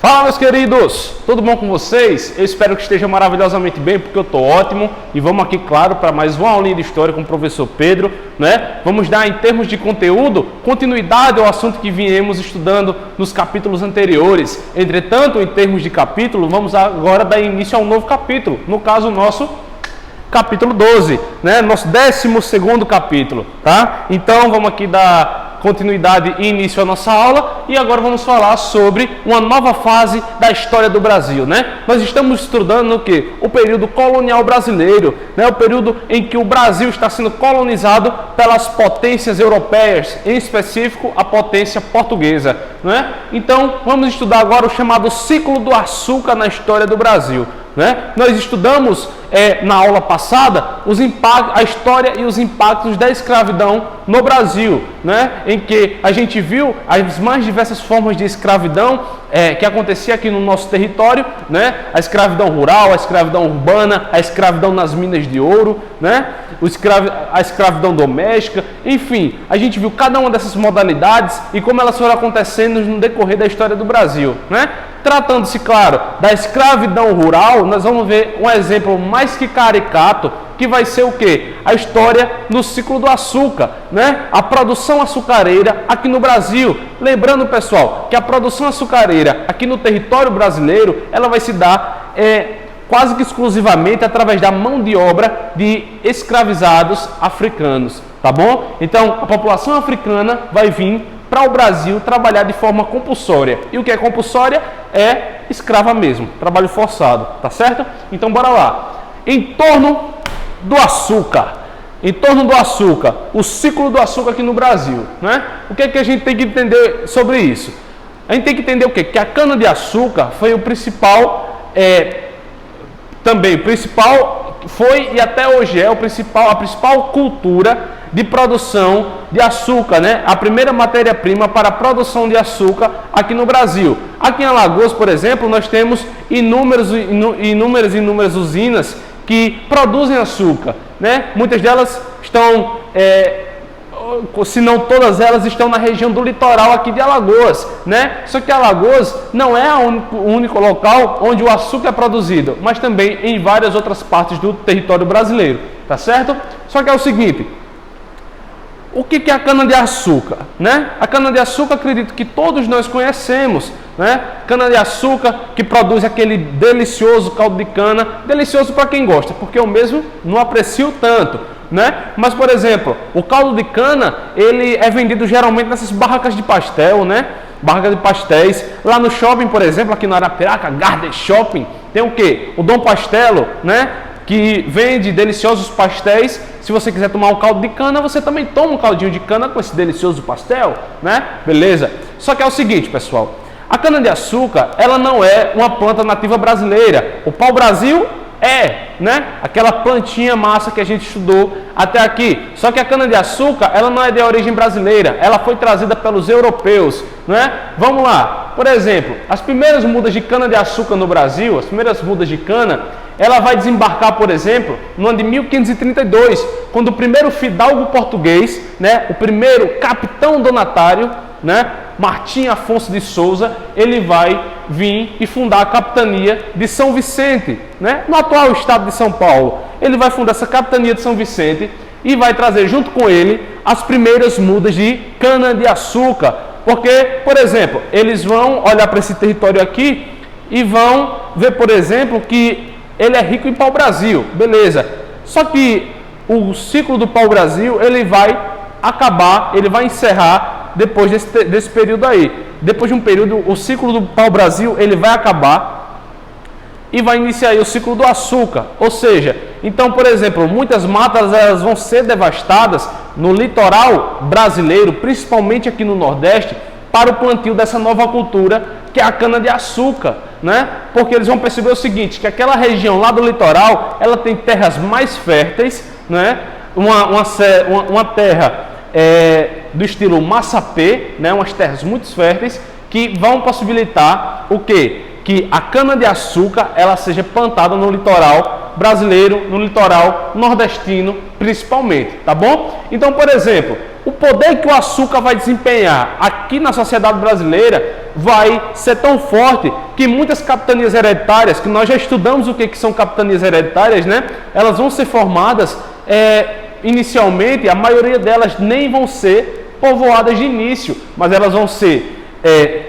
Fala, meus queridos, tudo bom com vocês? Eu espero que esteja maravilhosamente bem, porque eu estou ótimo. E vamos aqui, claro, para mais uma aulinha de história com o professor Pedro, né? Vamos dar, em termos de conteúdo, continuidade ao assunto que viemos estudando nos capítulos anteriores. Entretanto, em termos de capítulo, vamos agora dar início a um novo capítulo, no caso, o nosso capítulo 12, né? Nosso 12º capítulo, tá? Então, vamos aqui dar continuidade e início à nossa aula, e agora vamos falar sobre uma nova fase da história do Brasil, né? Nós estamos estudando o quê? O período colonial brasileiro, né? O período em que o Brasil está sendo colonizado pelas potências europeias, em específico a potência portuguesa, né? Então, vamos estudar agora o chamado ciclo do açúcar na história do Brasil, né? Nós estudamos na aula passada a história e os impactos da escravidão no Brasil, né? Em que a gente viu as mais diversas formas de escravidão que acontecia aqui no nosso território, né? A escravidão rural, a escravidão urbana, a escravidão nas minas de ouro, né? A escravidão doméstica, enfim, a gente viu cada uma dessas modalidades e como elas foram acontecendo no decorrer da história do Brasil, né? Tratando-se, claro, da escravidão rural, nós vamos ver um exemplo mais que caricato, que vai ser o quê? A história no ciclo do açúcar, né? A produção açucareira aqui no Brasil. Lembrando, pessoal, que a produção açucareira aqui no território brasileiro, ela vai se dar quase que exclusivamente através da mão de obra de escravizados africanos, tá bom? Então, a população africana vai vir para o Brasil trabalhar de forma compulsória. E o que é compulsória? É escrava mesmo, trabalho forçado, tá certo? Então, bora lá. Em torno do açúcar, o ciclo do açúcar aqui no Brasil, né? O que é que a gente tem que entender sobre isso? A gente tem que entender o quê? Que a cana-de-açúcar foi o principal, foi e até hoje é a principal cultura de produção de açúcar, né? A primeira matéria-prima para a produção de açúcar aqui no Brasil. Aqui em Alagoas, por exemplo, nós temos inúmeras usinas que produzem açúcar, né? Muitas delas estão, se não todas elas, estão na região do litoral aqui de Alagoas, né? Só que Alagoas não é o único local onde o açúcar é produzido, mas também em várias outras partes do território brasileiro, tá certo? Só que é o seguinte, o que é a cana-de-açúcar, né? A cana-de-açúcar, acredito que todos nós conhecemos, né? Cana-de-açúcar que produz aquele delicioso caldo de cana, delicioso para quem gosta, porque eu mesmo não aprecio tanto, né? Mas, por exemplo, o caldo de cana, ele é vendido geralmente nessas barracas de pastel, né? Barraca de pastéis. Lá no shopping, por exemplo, aqui no Arapiraca, Garden Shopping, tem o quê? O Dom Pastelo, né? Que vende deliciosos pastéis. Se você quiser tomar um caldo de cana, você também toma um caldinho de cana com esse delicioso pastel, né? Beleza? Só que é o seguinte, pessoal, a cana-de-açúcar, ela não é uma planta nativa brasileira. O pau-brasil né? Aquela plantinha massa que a gente estudou até aqui. Só que a cana-de-açúcar, ela não é de origem brasileira, ela foi trazida pelos europeus, né? Vamos lá. Por exemplo, as primeiras mudas de cana-de-açúcar no Brasil, as primeiras mudas de cana, ela vai desembarcar, por exemplo, no ano de 1532, quando o primeiro fidalgo português, né, o primeiro capitão donatário, né, Martim Afonso de Souza, ele vai vir e fundar a capitania de São Vicente, né, no atual estado de São Paulo. Ele vai fundar essa capitania de São Vicente e vai trazer junto com ele as primeiras mudas de cana-de-açúcar. Porque, por exemplo, eles vão olhar para esse território aqui e vão ver, por exemplo, que ele é rico em pau-brasil, beleza. Só que o ciclo do pau-brasil, ele vai acabar, ele vai encerrar depois desse período aí. Depois de um período, o ciclo do pau-brasil, ele vai acabar e vai iniciar aí o ciclo do açúcar. Ou seja, então, por exemplo, muitas matas elas vão ser devastadas no litoral brasileiro, principalmente aqui no Nordeste, para o plantio dessa nova cultura, que é a cana-de-açúcar, né? Porque eles vão perceber o seguinte, que aquela região lá do litoral, ela tem terras mais férteis, né? Uma terra do estilo massapê, né? Umas terras muito férteis, que vão possibilitar o quê? Que a cana-de-açúcar ela seja plantada no litoral brasileiro, no litoral nordestino principalmente, tá bom? Então, por exemplo, o poder que o açúcar vai desempenhar aqui na sociedade brasileira vai ser tão forte que muitas capitanias hereditárias, que nós já estudamos o que são capitanias hereditárias, né? Elas vão ser formadas, inicialmente, a maioria delas nem vão ser povoadas de início, mas elas vão ser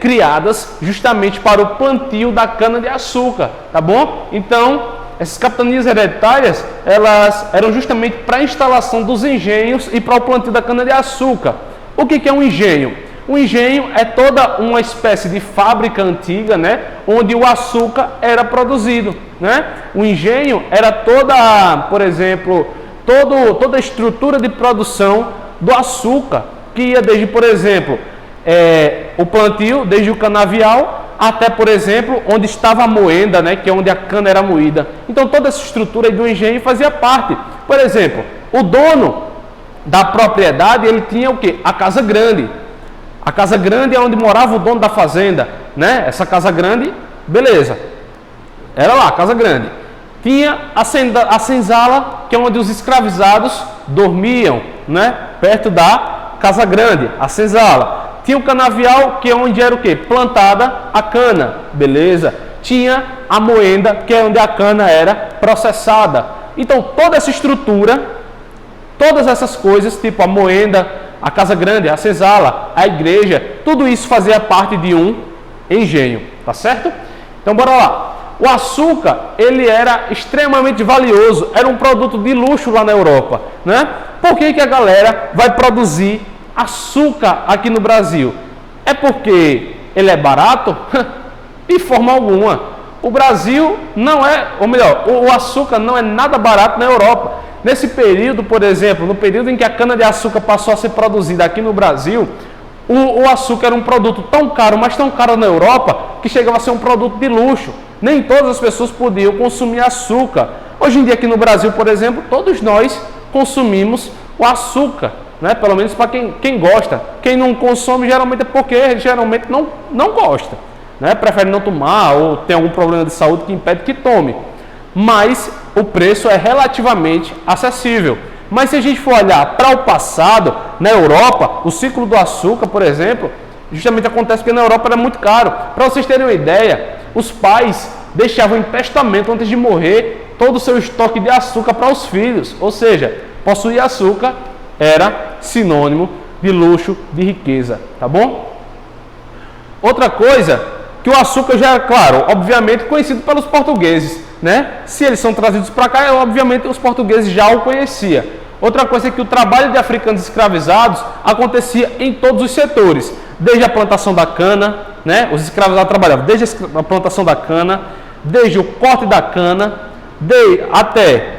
criadas justamente para o plantio da cana-de-açúcar, tá bom? Então, essas capitanias hereditárias, elas eram justamente para a instalação dos engenhos e para o plantio da cana-de-açúcar. O que é um engenho? Um engenho é toda uma espécie de fábrica antiga, né, onde o açúcar era produzido, né? O engenho era toda, por exemplo, toda a estrutura de produção do açúcar, que ia desde, por exemplo, o plantio, desde o canavial até, por exemplo, onde estava a moenda, né, que é onde a cana era moída. Então, toda essa estrutura do engenho fazia parte. Por exemplo, o dono da propriedade, ele tinha o quê? A casa grande. A casa grande é onde morava o dono da fazenda, né? Essa casa grande, beleza. Era lá, a casa grande. Tinha a senzala, que é onde os escravizados dormiam, né? Perto da casa grande, a senzala. Tinha o canavial, que é onde era o quê? Plantada a cana, beleza. Tinha a moenda, que é onde a cana era processada. Então, toda essa estrutura, todas essas coisas, tipo a moenda, a casa grande, a senzala, a igreja, tudo isso fazia parte de um engenho, tá certo? Então, bora lá. O açúcar, ele era extremamente valioso, era um produto de luxo lá na Europa, né? Por que a galera vai produzir açúcar aqui no Brasil? É porque ele é barato? De forma alguma. O Brasil não é, ou melhor, o açúcar não é nada barato na Europa. Nesse período, por exemplo, no período em que a cana-de-açúcar passou a ser produzida aqui no Brasil, o açúcar era um produto tão caro, mas tão caro na Europa, que chegava a ser um produto de luxo. Nem todas as pessoas podiam consumir açúcar. Hoje em dia aqui no Brasil, por exemplo, todos nós consumimos o açúcar, né? Pelo menos para quem gosta. Quem não consome geralmente é porque geralmente não gosta, né? Prefere não tomar ou tem algum problema de saúde que impede que tome. Mas o preço é relativamente acessível. Mas se a gente for olhar para o passado, na Europa, o ciclo do açúcar, por exemplo, justamente acontece porque na Europa era muito caro. Para vocês terem uma ideia, os pais deixavam em testamento antes de morrer todo o seu estoque de açúcar para os filhos. Ou seja, possuir açúcar era sinônimo de luxo, de riqueza, tá bom? Outra coisa, que o açúcar já é, claro, obviamente conhecido pelos portugueses, né? Se eles são trazidos para cá, obviamente os portugueses já o conheciam. Outra coisa é que o trabalho de africanos escravizados acontecia em todos os setores, desde a plantação da cana, né? Os escravizados trabalhavam desde a plantação da cana, desde o corte da cana, até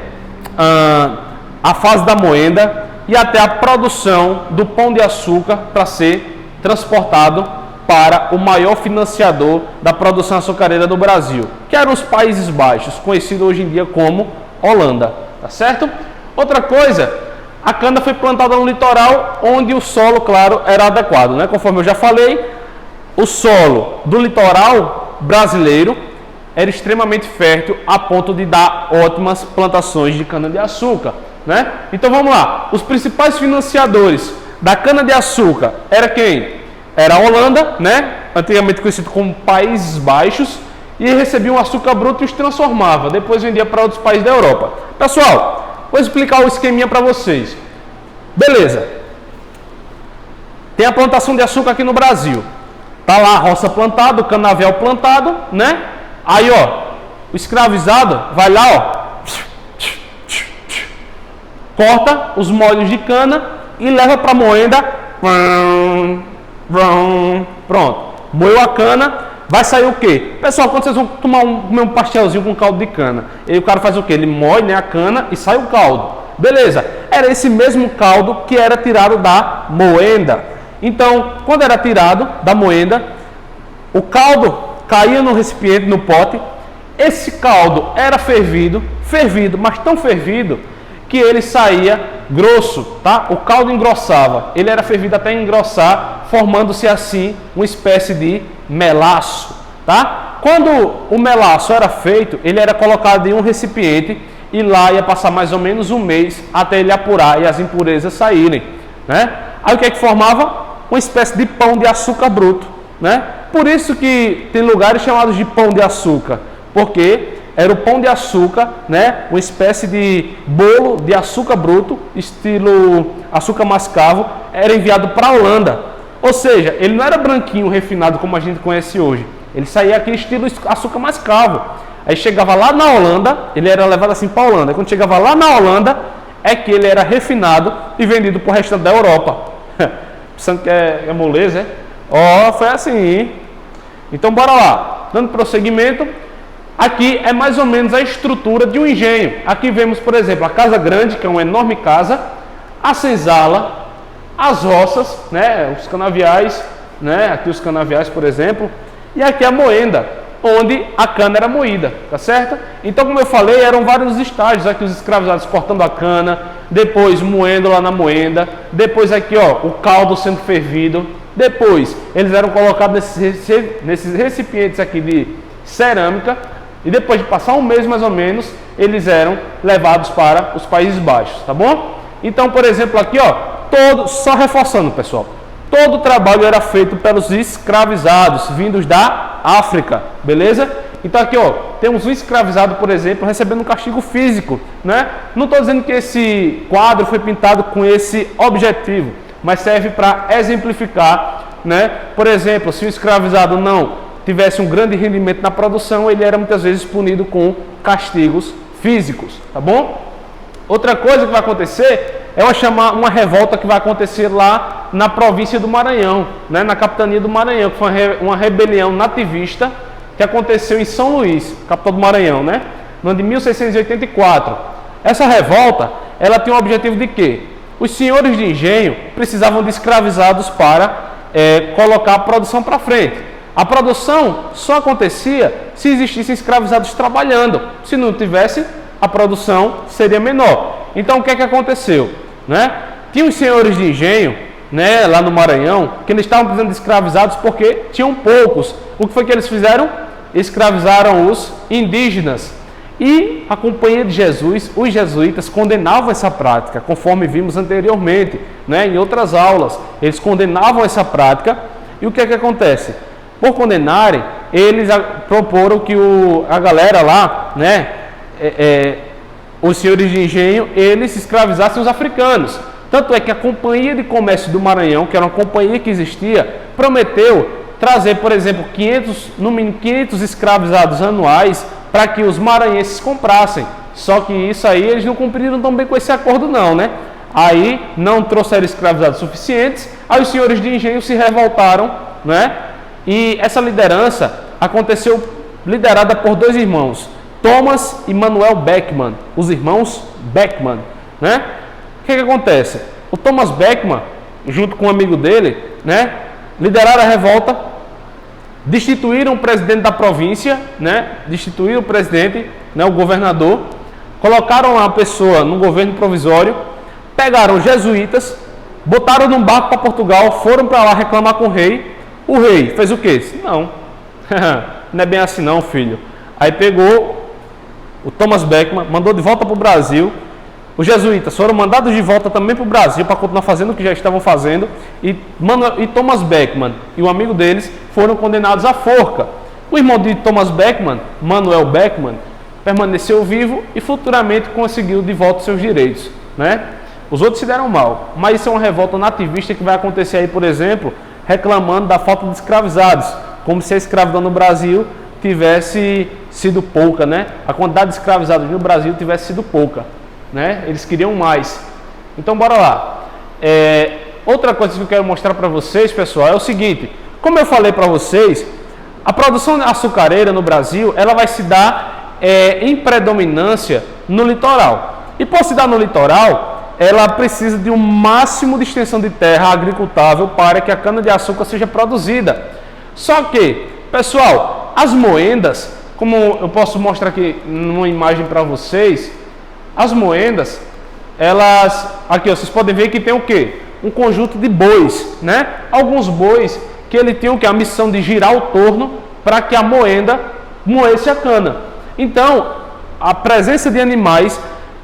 a fase da moenda e até a produção do pão de açúcar para ser transportado para o maior financiador da produção açucareira do Brasil, que eram os Países Baixos, conhecido hoje em dia como Holanda, tá certo? Outra coisa, a cana foi plantada no litoral, onde o solo, claro, era adequado, né? Conforme eu já falei, o solo do litoral brasileiro era extremamente fértil a ponto de dar ótimas plantações de cana-de-açúcar, né? Então vamos lá, os principais financiadores da cana-de-açúcar era quem? Era a Holanda, né? Antigamente conhecido como Países Baixos, e recebia um açúcar bruto e os transformava, depois vendia para outros países da Europa. Pessoal, vou explicar o esqueminha para vocês. Beleza. Tem a plantação de açúcar aqui no Brasil. Tá lá a roça plantada, o canavial plantado, né? Aí, ó, o escravizado vai lá, ó, corta os molhos de cana e leva para a moenda. Pronto, moeu a cana, vai sair o quê? Pessoal, quando vocês vão comer um pastelzinho com caldo de cana, e o cara faz o quê? Ele moe, né, a cana e sai o caldo. Beleza, era esse mesmo caldo que era tirado da moenda. Então, quando era tirado da moenda, o caldo caía no recipiente, no pote. Esse caldo era fervido, mas tão fervido que ele saía grosso, tá? O caldo engrossava, ele era fervido até engrossar, formando-se assim uma espécie de melaço, tá? Quando o melaço era feito, ele era colocado em um recipiente e lá ia passar mais ou menos um mês até ele apurar e as impurezas saírem, né? Aí o que é que formava? Uma espécie de pão de açúcar bruto, né? Por isso que tem lugares chamados de pão de açúcar, porque era o pão de açúcar, né? Uma espécie de bolo de açúcar bruto, estilo açúcar mascavo, era enviado para a Holanda. Ou seja, ele não era branquinho, refinado como a gente conhece hoje. Ele saía aquele estilo açúcar mascavo. Aí chegava lá na Holanda, ele era levado assim para a Holanda. Aí quando chegava lá na Holanda, é que ele era refinado e vendido para o restante da Europa. Pensando que é moleza, é? Ó, foi assim, hein? Então bora lá. Dando prosseguimento. Aqui é mais ou menos a estrutura de um engenho. Aqui vemos, por exemplo, a casa grande, que é uma enorme casa, a senzala, as roças, né, os canaviais, né, aqui os canaviais, por exemplo, e aqui a moenda, onde a cana era moída, tá certo? Então, como eu falei, eram vários estágios, aqui os escravizados cortando a cana, depois moendo lá na moenda, depois aqui, ó, o caldo sendo fervido, depois eles eram colocados nesses recipientes aqui de cerâmica, e depois de passar um mês mais ou menos, eles eram levados para os Países Baixos, tá bom? Então, por exemplo, aqui, ó, só reforçando, pessoal, todo o trabalho era feito pelos escravizados vindos da África, beleza? Então aqui, ó, temos um escravizado, por exemplo, recebendo um castigo físico, né? Não estou dizendo que esse quadro foi pintado com esse objetivo, mas serve para exemplificar, né? Por exemplo, se o escravizado não tivesse um grande rendimento na produção, ele era muitas vezes punido com castigos físicos, tá bom? Outra coisa que vai acontecer é uma revolta que vai acontecer lá na província do Maranhão, né, na capitania do Maranhão, que foi uma rebelião nativista que aconteceu em São Luís, capital do Maranhão, né, no ano de 1684. Essa revolta, ela tem o objetivo de quê? Os senhores de engenho precisavam de escravizados para colocar a produção para frente. A produção só acontecia se existissem escravizados trabalhando. Se não tivesse, a produção seria menor. Então, o que é que aconteceu? Né? Tinha os senhores de engenho, né, lá no Maranhão, que eles estavam precisando de escravizados porque tinham poucos. O que foi que eles fizeram? Escravizaram os indígenas. E a Companhia de Jesus, os jesuítas, condenavam essa prática, conforme vimos anteriormente, né, em outras aulas. Eles condenavam essa prática. E o que é que acontece? Por condenarem, eles proporam que a galera lá, né, os senhores de engenho, eles escravizassem os africanos. Tanto é que a Companhia de Comércio do Maranhão, que era uma companhia que existia, prometeu trazer, por exemplo, no mínimo 500 escravizados anuais para que os maranhenses comprassem. Só que isso aí eles não cumpriram tão bem com esse acordo não, né? Aí não trouxeram escravizados suficientes, aí os senhores de engenho se revoltaram, né? E essa liderança aconteceu liderada por dois irmãos, Thomas e Manuel Beckman, os irmãos Beckman, né? O que acontece? O Thomas Beckman, junto com um amigo dele, né, lideraram a revolta, destituíram o presidente da província, né, destituíram o presidente, né, o governador, colocaram a pessoa no governo provisório, pegaram os jesuítas, botaram num barco para Portugal, foram para lá reclamar com o rei. O rei fez o quê? Não, não é bem assim não, filho. Aí pegou o Thomas Beckman, mandou de volta para o Brasil. Os jesuítas foram mandados de volta também para o Brasil para continuar fazendo o que já estavam fazendo. E Thomas Beckman e um amigo deles foram condenados à forca. O irmão de Thomas Beckman, Manuel Beckman, permaneceu vivo e futuramente conseguiu de volta seus direitos, né? Os outros se deram mal, mas isso é uma revolta nativista que vai acontecer aí, por exemplo, reclamando da falta de escravizados, como se a escravidão no Brasil tivesse sido pouca, né? A quantidade de escravizados no Brasil tivesse sido pouca, né? Eles queriam mais. Então, bora lá. Outra coisa que eu quero mostrar para vocês, pessoal, é o seguinte. Como eu falei para vocês, a produção açucareira no Brasil, ela vai se dar em predominância no litoral. E por se dar no litoral, ela precisa de um máximo de extensão de terra agricultável para que a cana-de-açúcar seja produzida. Só que, pessoal, as moendas, como eu posso mostrar aqui numa imagem para vocês, as moendas, elas, aqui ó, vocês podem ver que tem o quê? Um conjunto de bois, né? Alguns bois que ele tinha o quê? A missão de girar o torno para que a moenda moesse a cana. Então, a presença de animais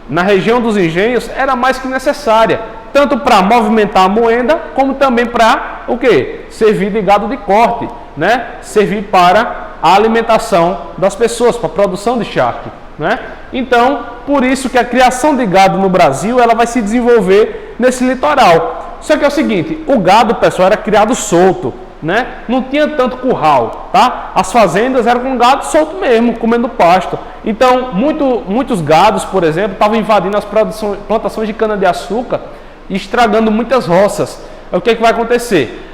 na região dos engenhos era mais que necessária, tanto para movimentar a moenda, como também para o quê? Servir de gado de corte. né, servir para a alimentação das pessoas, para a produção de charque, né? Então, por isso que a criação de gado no Brasil, ela vai se desenvolver nesse litoral. Só que é o seguinte, o gado, pessoal, era criado solto, né? Não tinha tanto curral, tá? As fazendas eram com gado solto mesmo, comendo pasto. Então, muitos gados, por exemplo, estavam invadindo as plantações de cana-de-açúcar e estragando muitas roças. O que é que vai acontecer?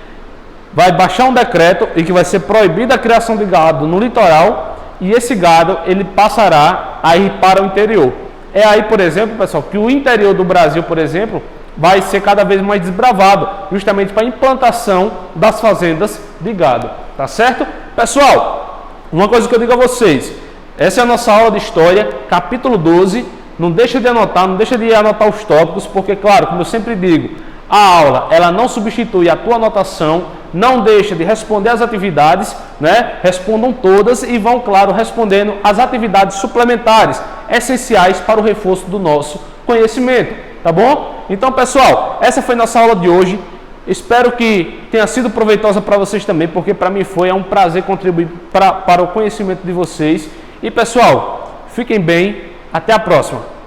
Vai baixar um decreto e que vai ser proibida a criação de gado no litoral, e esse gado ele passará a ir para o interior. É aí, por exemplo, pessoal, que o interior do Brasil, por exemplo, vai ser cada vez mais desbravado, justamente para a implantação das fazendas de gado, tá certo? Pessoal, uma coisa que eu digo a vocês, essa é a nossa aula de história, capítulo 12, não deixa de anotar, os tópicos, porque, claro, como eu sempre digo, a aula, ela não substitui a tua anotação, não deixa de responder as atividades, né? Respondam todas e vão, claro, respondendo as atividades suplementares, essenciais para o reforço do nosso conhecimento, tá bom? Então, pessoal, essa foi nossa aula de hoje. Espero que tenha sido proveitosa para vocês também, porque para mim é um prazer contribuir para o conhecimento de vocês. E, pessoal, fiquem bem, até a próxima.